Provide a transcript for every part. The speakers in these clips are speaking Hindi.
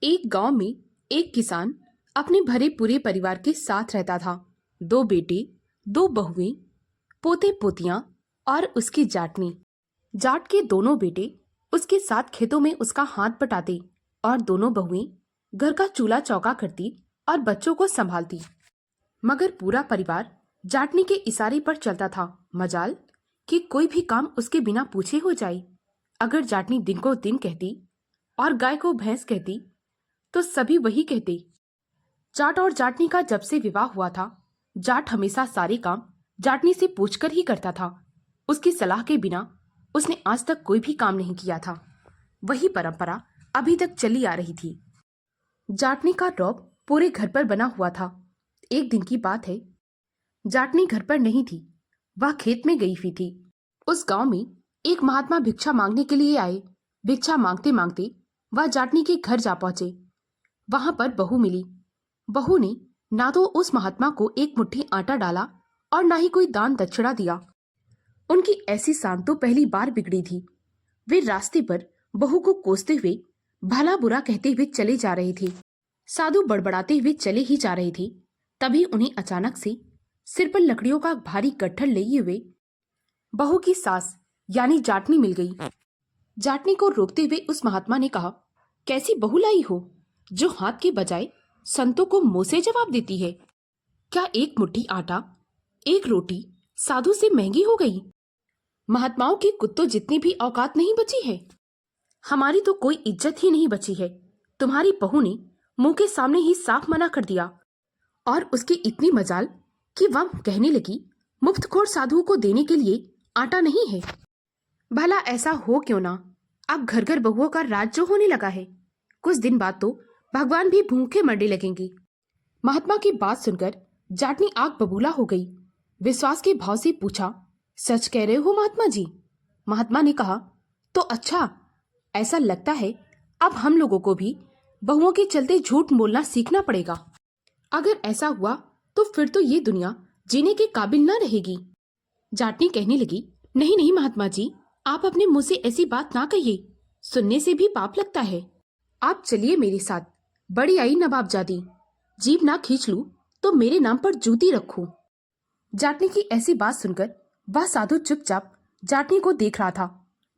एक गांव में एक किसान अपने भरे पूरे परिवार के साथ रहता था। दो बेटे, दो बहुएं, पोते पोतियां और उसकी जाटनी। जाट के दोनों बेटे उसके साथ खेतों में उसका हाथ बटाते और दोनों बहुएं घर का चूल्हा चौका करती और बच्चों को संभालती। मगर पूरा परिवार जाटनी के इशारे पर चलता था। मजाल कि कोई भी काम उसके बिना पूछे हो जाए। अगर जाटनी दिन को दिन कहती और गाय को भैंस कहती तो सभी वही कहते। जाट और जाटनी का जब से विवाह हुआ था, जाट हमेशा सारे काम जाटनी से पूछकर ही करता था। उसकी सलाह के बिना उसने आज तक कोई भी काम नहीं किया था। वही परंपरा अभी तक चली आ रही थी। जाटनी का रौब पूरे घर पर बना हुआ था। एक दिन की बात है, जाटनी घर पर नहीं थी, वह खेत में गई हुई थी। उस गांव में एक महात्मा भिक्षा मांगने के लिए आए। भिक्षा मांगते मांगते वह जाटनी के घर जा पहुंचे। वहां पर बहू मिली। बहू ने ना तो उस महात्मा को एक मुट्ठी आटा डाला और ना ही कोई दान दक्षिणा दिया। उनकी ऐसी शान तो पहली बार बिगड़ी थी। वे रास्ते पर बहू को कोसते हुए, भला बुरा कहते हुए चले जा रहे थे। साधु बड़बड़ाते हुए चले ही जा रहे थे, तभी उन्हें अचानक से सिर पर लकड़ियों का भारी गट्ठर लिए हुए बहू की सास यानी जाटनी मिल गई। जाटनी को रोकते हुए उस महात्मा ने कहा, कैसी बहू लाई हो जो हाथ के बजाय संतों को मुंह से जवाब देती है? क्या एक मुट्ठी आटा, एक रोटी साधु से महंगी हो गई? महात्माओं के कुत्तों जितनी भी औकात नहीं बची है। हमारी तो कोई इज्जत ही नहीं बची है। तुम्हारी बहू ने मुंह के सामने ही साफ मना कर दिया और उसकी इतनी मजाल कि वह कहने लगी, मुफ्तखोर साधुओं को देने के लिए आटा नहीं है। भला ऐसा हो क्यों ना, अब घर घर बहुओं का राज जो होने लगा है, कुछ दिन बाद तो भगवान भी भूखे मरने लगेंगे। महात्मा की बात सुनकर जाटनी आग बबूला हो गई। विश्वास के भाव से पूछा, सच कह रहे हो महात्मा जी? महात्मा ने कहा, तो अच्छा, ऐसा लगता है अब हम लोगों को भी बहुओं के चलते झूठ बोलना सीखना पड़ेगा। अगर ऐसा हुआ तो फिर तो ये दुनिया जीने के काबिल न रहेगी। जाटनी कहने लगी, नहीं नहीं महात्मा जी, आप अपने मुंह से ऐसी बात ना कहिए, सुनने से भी पाप लगता है। आप चलिए मेरे साथ, बड़ी आई नवाबजादी, जीभ ना खींच लूं तो मेरे नाम पर जूती रखूं। जाटनी की ऐसी बात सुनकर वह साधु चुपचाप जाटनी को देख रहा था।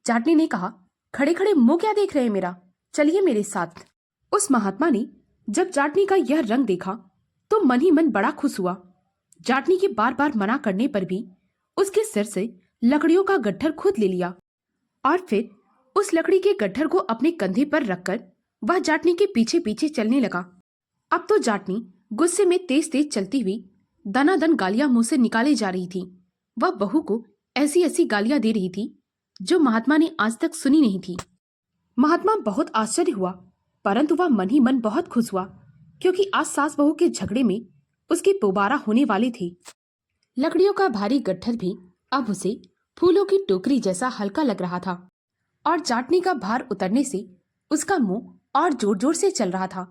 जाटनी ने कहा, खड़े खड़े मुंह क्या देख रहे हैं मेरा, चलिए मेरे साथ। उस महात्मा ने जब जाटनी का यह रंग देखा तो मन ही मन बड़ा खुश हुआ। जाटनी के बार बार मना करने पर भी उसके सिर से लकड़ियों का गट्ठर खुद ले लिया और फिर उस लकड़ी के गट्ठर को अपने कंधे पर रखकर वह जाटनी के पीछे पीछे चलने लगा। अब तो जाटनी गुस्से में तेज तेज चलती हुई दनादन गालियां मुंह से निकाले जा रही थी। वह बहू को ऐसी ऐसी गालियां दे रही थी जो महात्मा ने आज तक सुनी नहीं थी। महात्मा बहुत आश्चर्य हुआ, परंतु वह मन ही मन बहुत खुश हुआ, क्योंकि आज सास बहू के झगड़े में उसके दोबारा होने वाले थे। लकड़ियों का भारी गट्ठर भी अब उसे फूलों की टोकरी जैसा हल्का लग रहा था और जाटनी का भार उतरने से उसका मुंह और जोर जोर से चल रहा था।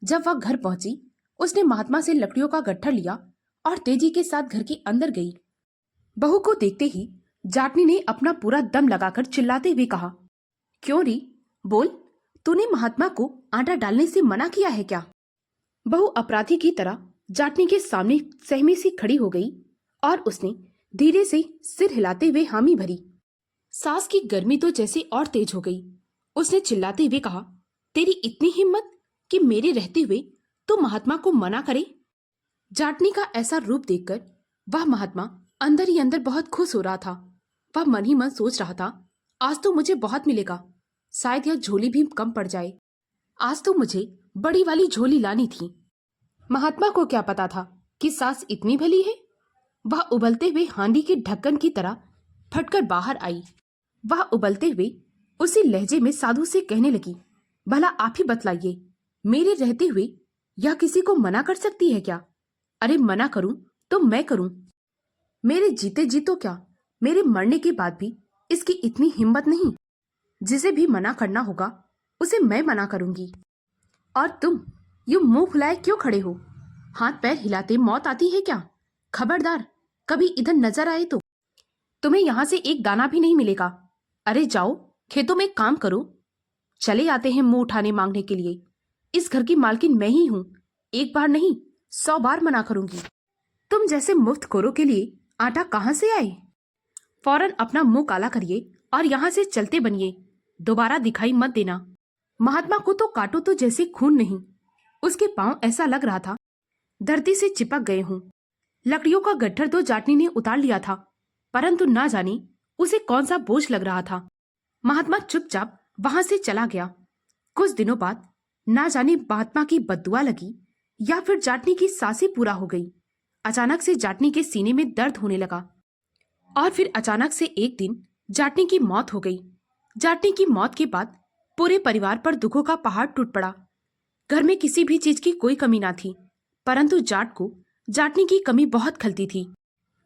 जब वह घर पहुंची, उसने महात्मा से लकड़ियों का गट्ठर लिया और तेजी के साथ घर के अंदर गई। बहू को देखते ही जाटनी ने अपना पूरा दम लगाकर चिल्लाते हुए कहा, क्यों री, बोल, तूने महात्मा को आटा डालने से मना किया है क्या? बहू अपराधी की तरह जाटनी के सामने सहमी सी खड़ी हो गई और उसने धीरे से सिर हिलाते हुए हामी भरी। सास की गर्मी तो जैसे और तेज हो गई। उसने चिल्लाते हुए कहा, तेरी इतनी हिम्मत कि मेरे रहते हुए तो महात्मा को मना करे? जाटनी का ऐसा रूप देखकर वह महात्मा अंदर ही अंदर बहुत खुश हो रहा था। वह मन ही मन सोच रहा था, आज तो मुझे बहुत मिलेगा, शायद यह झोली भी कम पड़ जाए। आज तो मुझे बड़ी वाली झोली लानी थी। महात्मा को क्या पता था कि सास इतनी भली है। वह उबलते हुए हांडी के ढक्कन की तरह फटकर बाहर आई। वह उबलते हुए उसी लहजे में साधु से कहने लगी, भला आप ही बतलाइए, मेरे रहते हुए यह किसी को मना कर सकती है क्या? अरे मना करूं तो मैं करूं, मेरे जीते जी तो क्या, मेरे मरने के बाद भी इसकी इतनी हिम्मत नहीं। जिसे भी मना करना होगा उसे मैं मना करूंगी। और तुम यूं मुंह फुलाए क्यों खड़े हो? हाथ पैर हिलाते मौत आती है क्या? खबरदार, कभी इधर नजर आए तो तुम्हें यहां से एक दाना भी नहीं मिलेगा। अरे जाओ, खेतों में काम करो। चले आते हैं मुंह उठाने मांगने के लिए। इस घर की मालकिन मैं ही हूँ। एक बार नहीं, 100 बार मना करूंगी। तुम जैसे मुफ्तखोरों के लिए आटा कहाँ से आए? फौरन अपना मुंह काला करिए और यहाँ से चलते बनिए। दोबारा दिखाई मत देना। महात्मा को तो काटो तो जैसे खून नहीं। उसके पांव ऐसा लग रहा था धरती से चिपक गए हों। लकड़ियों का गट्ठर तो जाटनी ने उतार लिया था, परंतु ना जाने उसे कौन सा बोझ लग रहा था। महात्मा चुपचाप वहां से चला गया। कुछ दिनों बाद ना जाने महात्मा की बद्दुआ लगी या फिर जाटनी की सांसें पूरा हो गई। अचानक से जाटनी के सीने में दर्द होने लगा और फिर अचानक से एक दिन जाटनी की मौत हो गई। जाटनी की मौत के बाद पूरे परिवार पर दुखों का पहाड़ टूट पड़ा। घर में किसी भी चीज की कोई कमी ना थी, परंतु जाट को जाटनी की कमी बहुत खलती थी।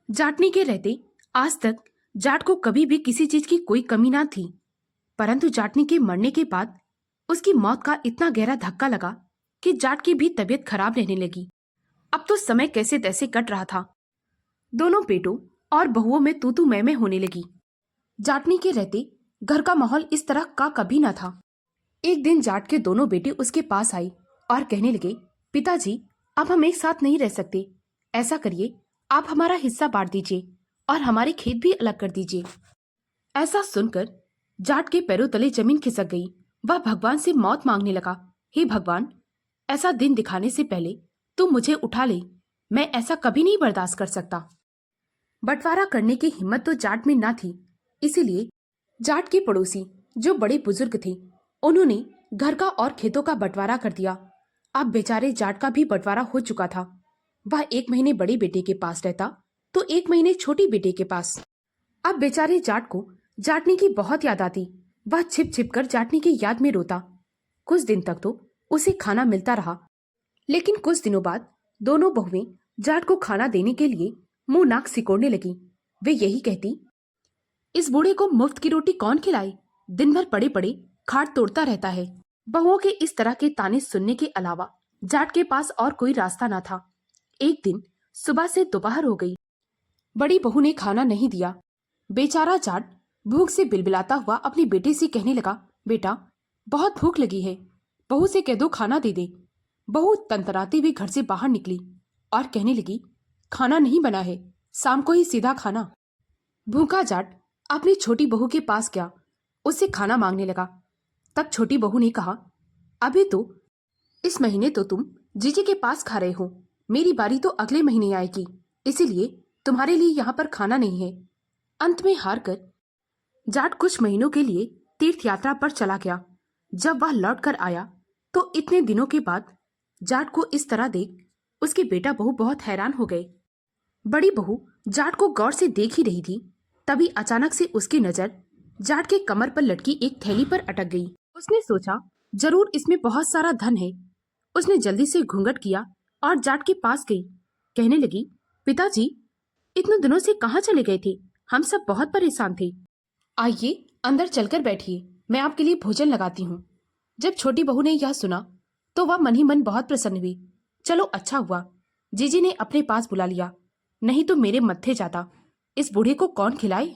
जाटनी के रहते आज तक जाट को कभी भी किसी चीज की कोई कमी ना थी, परंतु जाटनी के मरने के बाद उसकी मौत का इतना गहरा धक्का लगा कि जाट की भी तबीयत खराब रहने लगी। अब तो समय कैसे तैसे कट रहा था। दोनों बेटों और बहुओं में तू मैं होने लगी। जाटनी के रहते घर का माहौल इस तरह का कभी ना था। एक दिन जाट के दोनों बेटे उसके पास आई और कहने लगे, पिताजी, अब हम एक साथ नहीं रह सकते। ऐसा करिए, आप हमारा हिस्सा बांट दीजिए और हमारे खेत भी अलग कर दीजिए। ऐसा सुनकर जाट के पैरों तले जमीन खिसक गई। वह भगवान से मौत मांगने लगा, हे भगवान, ऐसा दिन दिखाने से पहले तुम मुझे उठा ले। मैं ऐसा कभी नहीं बर्दाश्त कर सकता। बंटवारा करने की हिम्मत तो जाट में ना थी, इसीलिए जाट के पड़ोसी जो बड़े बुजुर्ग थे, उन्होंने घर का और खेतों का बंटवारा कर दिया। अब बेचारे जाट का भी बंटवारा हो चुका था। वह 1 महीने बड़े बेटे के पास रहता तो 1 महीने छोटी बेटे के पास। अब बेचारे जाट को जाटनी की बहुत याद आती। वह छिप छिप कर जाटनी की याद में रोता। कुछ दिन तक तो उसे खाना मिलता रहा, लेकिन कुछ दिनों बाद दोनों बहुएं जाट को खाना देने के लिए मुंह नाक सिकोड़ने लगी। वे यही कहती, इस बूढ़े को मुफ्त की रोटी कौन खिलाए? दिन भर पड़े पड़े खाट तोड़ता रहता है। बहुओं के इस तरह के ताने सुनने के अलावा जाट के पास और कोई रास्ता न था। एक दिन सुबह से दोपहर हो गई, बड़ी बहू ने खाना नहीं दिया। बेचारा जाट भूख से बिलबिलाता हुआ अपने बेटे से कहने लगा, बेटा, बहुत भूख लगी है, बहू से कह दो खाना दे दे। बहू तंतराती हुई घर से बाहर निकली और कहने लगी, खाना नहीं बना है, शाम को ही सीधा खाना। भूखा जाट अपनी छोटी बहू के पास गया, उससे खाना मांगने लगा। तब छोटी बहू ने कहा, अभी तो इस महीने तो तुम जीजी के पास खा रहे हो, मेरी बारी तो अगले महीने आएगी, इसीलिए तुम्हारे लिए यहाँ पर खाना नहीं है। अंत में हार कर जाट कुछ महीनों के लिए तीर्थ यात्रा पर चला गया। जब वह लौट कर आया तो इतने दिनों के बाद जाट को इस तरह देख उसके बेटा बहू बहुत हैरान हो गए। बड़ी बहू जाट को गौर से देख ही रही थी, तभी अचानक से उसकी नजर जाट के कमर पर लटकी एक थैली पर अटक गई। उसने सोचा, जरूर इसमें बहुत सारा धन है। उसने जल्दी से घूंघट किया और जाट के पास गई। कहने लगी, पिताजी, इतने दिनों से कहाँ चले गए थे? हम सब बहुत परेशान थे। आइए अंदर चलकर बैठिए, मैं आपके लिए भोजन लगाती हूँ। जब छोटी बहू ने यह सुना तो वह मन ही मन बहुत प्रसन्न हुई। चलो अच्छा हुआ जीजी ने अपने पास बुला लिया, नहीं तो मेरे मत्थे जाता। इस बूढ़े को कौन खिलाए?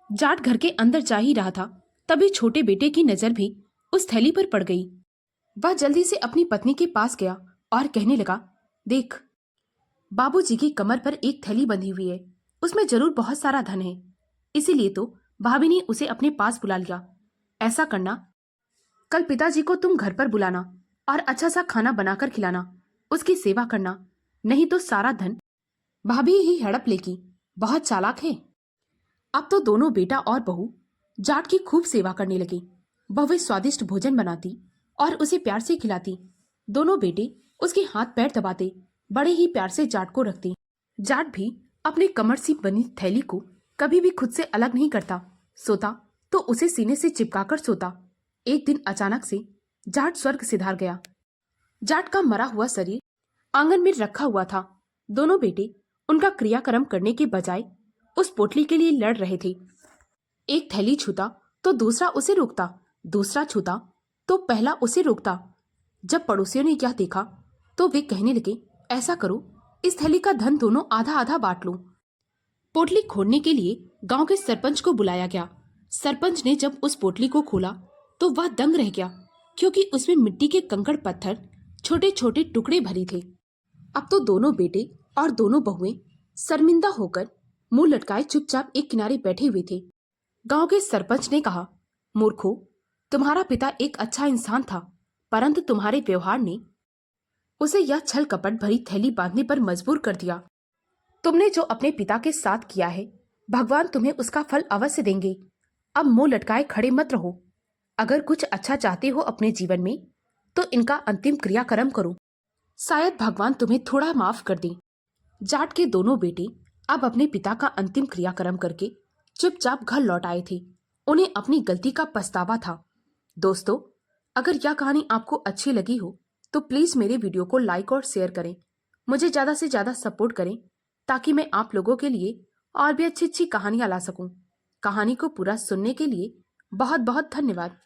जाट घर के अंदर जा ही रहा था, तभी छोटे बेटे की नजर भी उस थैली पर पड़ गई। वह जल्दी से अपनी पत्नी के पास गया और कहने लगा, देख, बाबूजी की कमर पर एक थैली बंधी हुई है, उसमें जरूर बहुत सारा धन है, इसीलिए तो भाभी ने उसे अपने पास बुला लिया। ऐसा करना, कल पिताजी को तुम घर पर बुलाना और अच्छा सा खाना बनाकर खिलाना, उसकी सेवा करना, नहीं तो सारा धन भाभी ही हड़प लेगी, बहुत चालाक है। अब तो दोनों बेटा और बहू जाट की खूब सेवा करने लगे। बहुएं स्वादिष्ट भोजन बनाती और उसे प्यार से खिलाती। दोनों बेटे उसके हाथ पैर दबाते, बड़े ही प्यार से जाट को रखते। जाट भी अपने कमर से बनी थैली को कभी भी खुद से अलग नहीं करता। सोता तो उसे सीने से चिपकाकर सोता। एक दिन अचानक से जाट स्वर्ग सिधार गया। जाट का मरा हुआ शरीर आंगन में रखा हुआ था। दोनों बेटे उनका क्रियाक्रम करने के बजाय उस पोटली के लिए लड़ रहे थे। एक थैली छूता तो दूसरा उसे रोकता, दूसरा छूता तो पहला उसे रोकता। जब पड़ोसियों ने यह देखा तो वे कहने लगे, ऐसा करो, इस थैली का धन दोनों आधा आधा बांट लो। पोटली खोलने के लिए गांव के सरपंच को बुलाया गया। सरपंच ने जब उस पोटली को खोला तो वह दंग रह गया। क्योंकि उसमें मिट्टी के कंकड़ पत्थर छोटे छोटे टुकड़े भरे थे। अब तो दोनों बेटे और दोनों बहुएं शर्मिंदा होकर मुंह लटकाए चुपचाप एक किनारे बैठे हुए थे। गांव के सरपंच ने कहा, मूर्खो, तुम्हारा पिता एक अच्छा इंसान था, परंतु तुम्हारे व्यवहार ने उसे यह छल कपट भरी थैली बांधने पर मजबूर कर दिया। तुमने जो अपने पिता के साथ किया है, भगवान तुम्हें उसका फल अवश्य देंगे। अब मुंह लटकाए खड़े मत रहो। अगर कुछ अच्छा चाहते हो अपने जीवन में, तो इनका अंतिम क्रियाक्रम करो। शायद भगवान तुम्हें थोड़ा माफ कर दे। जाट के दोनों बेटे अब अपने पिता का अंतिम क्रियाक्रम करके चुपचाप घर लौट आए थे। उन्हें अपनी गलती का पछतावा था। दोस्तों, अगर यह कहानी आपको अच्छी लगी हो तो प्लीज मेरे वीडियो को लाइक और शेयर करें। मुझे ज्यादा से ज्यादा सपोर्ट करें ताकि मैं आप लोगों के लिए और भी अच्छी अच्छी कहानियां ला सकूं। कहानी को पूरा सुनने के लिए बहुत बहुत धन्यवाद।